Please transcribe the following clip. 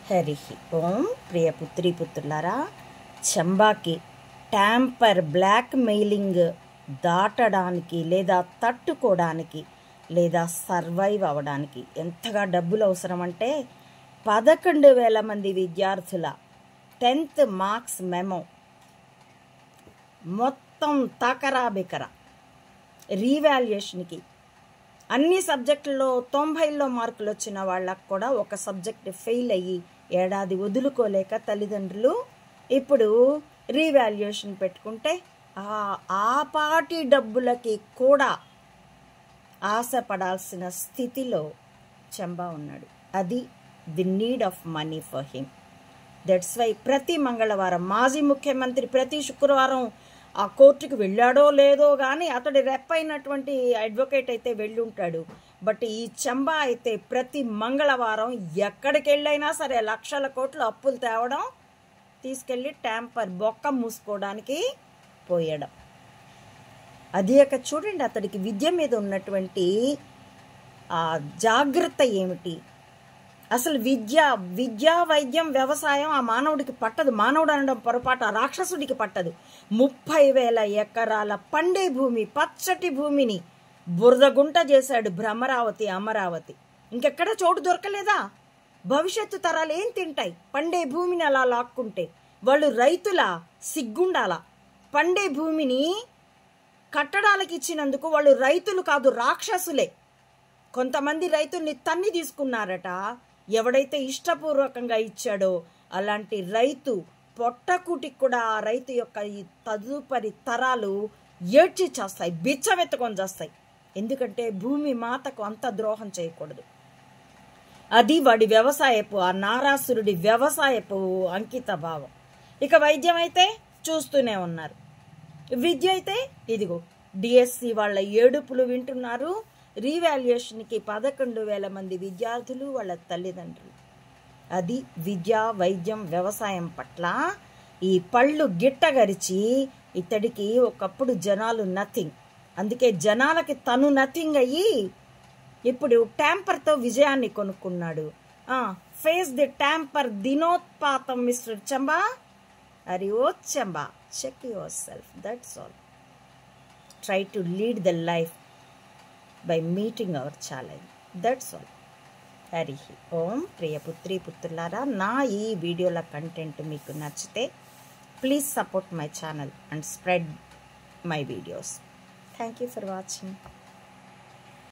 హరి ఓం. ప్రియ పుత్రీ పుత్రులారా, చంబాకి tamper black mailing దాటడానికి లేదా తట్టుకోవడానికి లేదా సర్వైవ్ అవ్వడానికి ఎంతగా డబ్బులు అవసరం అంటే 11,000 మంది విద్యార్థుల 10th మార్క్స్ మెమో మొత్తం తకరాబికర రీవాల్యుయేషన్కి అన్ని సబ్జెక్టుల్లో 90లో మార్కులు వచ్చిన వాళ్ళకు కూడా ఒక సబ్జెక్ట్ ఫెయిల్ అయ్యి ఏడాది వదులుకోలేక తల్లిదండ్రులు ఇప్పుడు రీవాల్యుయేషన్ పెట్టుకుంటే ఆ పాటి డబ్బులకి కూడా ఆశపడాల్సిన స్థితిలో చంబా ఉన్నాడు. అది the need of money for him. That's why ప్రతి మంగళవారం మాజీ ముఖ్యమంత్రి ప్రతి శుక్రవారం ఆ కోర్టుకు వెళ్ళాడో లేదో కానీ అతడి రెప్పైనటువంటి అడ్వకేట్ అయితే వెళ్ళి ఉంటాడు. బట్ ఈ చంబా అయితే ప్రతి మంగళవారం ఎక్కడికి వెళ్ళైనా సరే లక్షల కోట్లు అప్పులు తేవడం, తీసుకెళ్ళి ట్యాంపర్ బొక్క మూసుకోవడానికి పోయడం. అది ఒక చూడండి, అతడికి విద్య మీద ఉన్నటువంటి జాగ్రత్త ఏమిటి. అసలు విద్య వైద్యం వ్యవసాయం ఆ మానవుడికి పట్టదు. మానవుడు అనడం పొరపాటు, ఆ రాక్షసుడికి పట్టదు. 30,000 ఎకరాల పండే భూమి, పచ్చటి భూమిని బురదగుంట చేశాడు భ్రమరావతి, అమరావతి. ఇంకెక్కడ చోటు దొరకలేదా? భవిష్యత్తు తరాలు ఏం తింటాయి పండే భూమిని అలా లాక్కుంటే? వాళ్ళు రైతుల సిగ్గుండాల. పండే భూమిని కట్టడాలకు ఇచ్చినందుకు వాళ్ళు రైతులు కాదు, రాక్షసులే. కొంతమంది రైతుల్ని తన్ని తీసుకున్నారట. ఎవడైతే ఇష్టపూర్వకంగా ఇచ్చాడో అలాంటి రైతు పొట్టకూటికి కూడా ఆ రైతు యొక్క ఈ తదుపరి తరాలు ఏడ్చి చేస్తాయి, బిచ్చవెత్తుకొని చేస్తాయి. ఎందుకంటే భూమి మాతకు అంత ద్రోహం చేయకూడదు. అది వాడి వ్యవసాయపు, ఆ నారాసురుడి వ్యవసాయపు అంకిత భావం. ఇక వైద్యం అయితే చూస్తూనే ఉన్నారు. విద్య అయితే ఇదిగో డిఎస్సి వాళ్ళ ఏడుపులు వింటున్నారు. రీవాల్యుయేషన్కి 11,000 మంది విద్యార్థులు, వాళ్ళ తల్లిదండ్రులు. అది విద్య, వైద్యం, వ్యవసాయం పట్ల ఈ పళ్ళు గిట్టగరిచి ఇతడికి ఒకప్పుడు జనాలు నథింగ్. అందుకే జనాలకి తను నథింగ్ అయ్యి ఇప్పుడు ట్యాంపర్తో విజయాన్ని కొనుక్కున్నాడు. ఫేస్ ది ట్యాంపర్ దినోత్పాతం మిస్టర్ చంబా. అరే ఓ Chamba, check your self. That's all. Try to lead the life by meeting our challenge. That's all. Hari Om. ప్రియ పుత్రీ పుత్రులారా, నా ఈ వీడియోల కంటెంట్ మీకు నచ్చితే please support my channel and spread my videos. Thank you for watching.